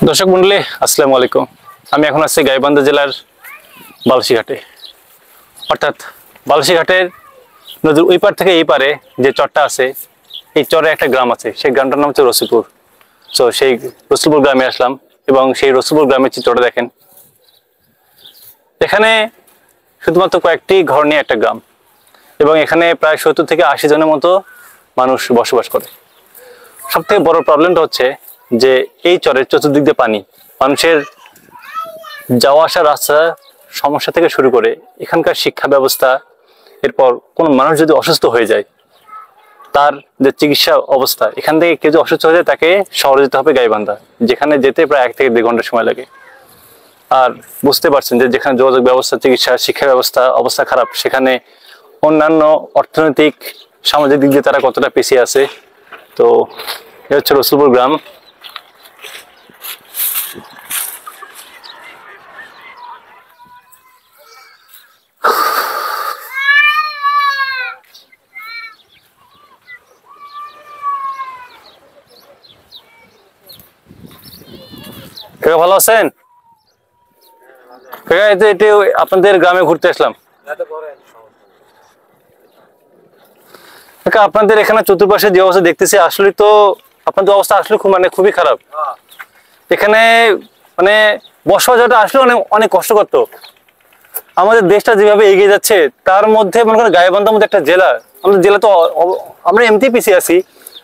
দর্শক মন্ডলী আসসালামু আলাইকুম। আমি এখন আছি গাইবান্ধা জেলার বালুশিঘাটে, অর্থাৎ বালুশিঘাটের নদীর ওই পার থেকে এই পারে যে চরটা আছে, এই চরে একটা গ্রাম আছে, সেই গ্রামটার নাম হচ্ছে রসুলপুর। তো সেই রসুলপুর গ্রামে আসলাম এবং সেই রসুলপুর গ্রামের চিত্রটা দেখেন। এখানে শুধুমাত্র কয়েকটি ঘর নিয়ে একটা গ্রাম এবং এখানে প্রায় 70 থেকে 80 জনের মতো মানুষ বসবাস করে। সব থেকে বড় প্রবলেমটা হচ্ছে যে এই চরের চতুর্দিক দিয়ে পানি, মানুষের যাওয়া আসার রাস্তা সমস্যা থেকে শুরু করে এখানকার শিক্ষা ব্যবস্থা, এরপর কোনো মানুষ যদি অসুস্থ হয়ে যায় তার যে চিকিৎসা অবস্থা, এখান থেকে কেউ যদি অসুস্থ হয়ে যায় তাকে শহরে যেতে হবে গাইবান্ধা, যেখানে যেতে প্রায় 1 থেকে 2 ঘন্টা সময় লাগে। আর বুঝতে পারছেন যে যেখানে যোগাযোগ ব্যবস্থা, চিকিৎসা, শিক্ষা ব্যবস্থা অবস্থা খারাপ, সেখানে অন্যান্য অর্থনৈতিক সামাজিক দিক দিয়ে তারা কতটা পিছিয়ে আছে। তো এ হচ্ছে রসুলপুর গ্রাম। ভালো আছেন? আপনাদের গ্রামে ঘুরতে আসলাম। আপনাদের এখানে চতুর্পাশে যে অবস্থা দেখতেছি, আসলে তো আপনাদের অবস্থা আসলে খুবই খারাপ। এখানে বসবাস আসলে অনেক কষ্ট করতো। আমাদের দেশটা যেভাবে এগিয়ে যাচ্ছে তার মধ্যে মনে করেন গাইবান্ধার মধ্যে একটা জেলা, আমাদের জেলা তো আমরা এমনি পিছিয়ে আছি,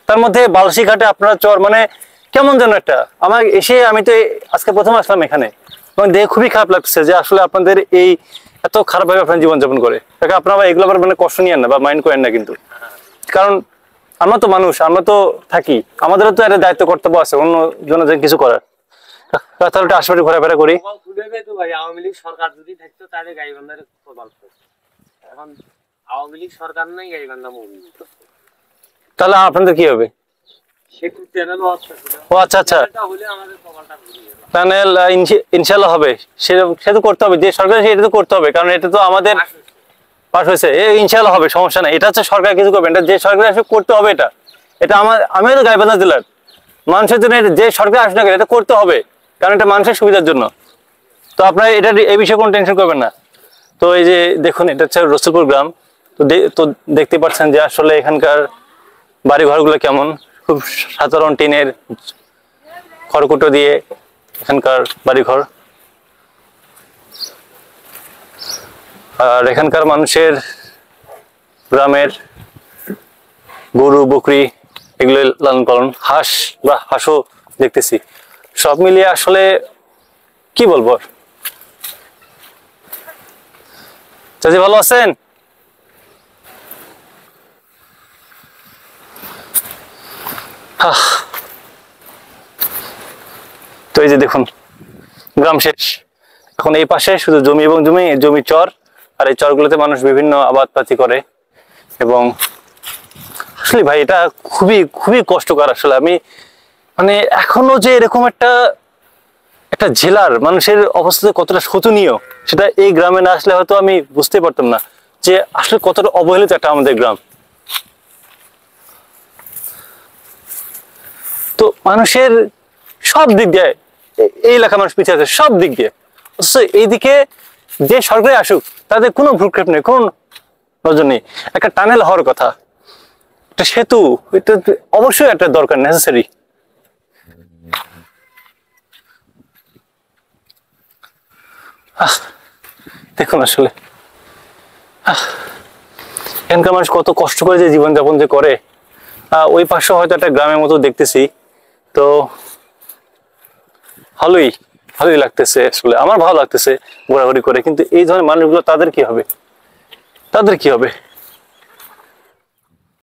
তার মধ্যে বালুশিঘাটে আপনারা চর কেমন যেন একটা। আমার এসে আমি তো আজকে প্রথম আসলাম এখানে, দেখে খুবই খারাপ লাগছে যে আসলে আপনাদের এই এত খারাপ ভাবে আপনার জীবনযাপন করে। আপনারা এগুলো আবার কষ্ট নিয়েন না বা মাইন্ড করেন না, কিন্তু কারণ আমরা তো মানুষ, আমরা তো থাকি, আমাদেরও তো একটা দায়িত্ব কর্তব্য আছে অন্য জনের কিছু করার। তাহলে আশেপাশে ঘোরাফেরা করি। আওয়ামী লীগ সরকার যদি থাকতো তাহলে গাইবান্ধার এখন আওয়ামী লীগ সরকার নাই, গাইবান্ধা তাহলে আপনাদের কি হবে? ও আচ্ছা আচ্ছা, প্যানেল ইনশাল্লাহ হবে, সে তো করতে হবে, যে সরকার এটা তো করতে হবে, কারণ এটা তো আমাদের পাস হয়েছে, ইনশাল্লাহ হবে, সমস্যা নাই। এটা হচ্ছে সরকার কিছু করবে, এটা যে সরকার আসবে করতে হবে। এটা আমিও তো গাইবান্ধা জেলার মানুষের জন্য, যে সরকার আসবে না এটা করতে হবে, কারণ এটা মানুষের সুবিধার জন্য। তো আপনারা এটা এই বিষয়ে কোনো টেনশন করবেন না। তো এই যে দেখুন, এটা হচ্ছে রসুলপুর গ্রাম। তো দেখতে পাচ্ছেন যে আসলে এখানকার বাড়ি ঘরগুলো কেমন, খুব সাধারণ টিনের খড়কুটো দিয়ে এখানকার বাড়িঘর। আর এখানকার মানুষের গ্রামের গরু বকরি এগুলো লালন পালন, হাঁসও দেখতেছি। সব মিলিয়ে আসলে কি বলবো। চাচি ভালো আছেন? তো এই যে দেখুন গ্রাম শেষ, এখন এই পাশে শুধু জমি এবং জমি চর, আর এই চরগুলোতে মানুষ বিভিন্ন আবাদপাতি করে। এবং আসলে ভাই এটা খুবই খুবই কষ্টকর। আসলে আমি এখনো যে এরকম একটা জেলার মানুষের অবস্থা কতটা শোচনীয়, সেটা এই গ্রামে না আসলে হয়তো আমি বুঝতে পারতাম না যে আসলে কতটা অবহেলিত একটা আমাদের গ্রাম। তো মানুষের সব দিক দিয়ে এই এলাকার মানুষ পিছিয়ে আছে, সব দিক দিয়ে। এইদিকে যে সরকারে আসুক তাদের কোনো ভ্রুক্ষেপ নেই, কোন নজর নেই। একটা টানেল হওয়ার কথা, একটা সেতু, এটা অবশ্যই একটা দরকার, নেসেসারি। দেখুন আসলে এখানকার মানুষ কত কষ্ট করে যে জীবনযাপন যে করে। ওই পাশে হয়তো একটা গ্রামের মতো দেখতেছি, তো ভালোই লাগতেছে। আসলে আমার ভালো লাগতেছে ঘোরাঘুরি করে, কিন্তু এই ধরনের মানুষগুলো তাদের কি হবে?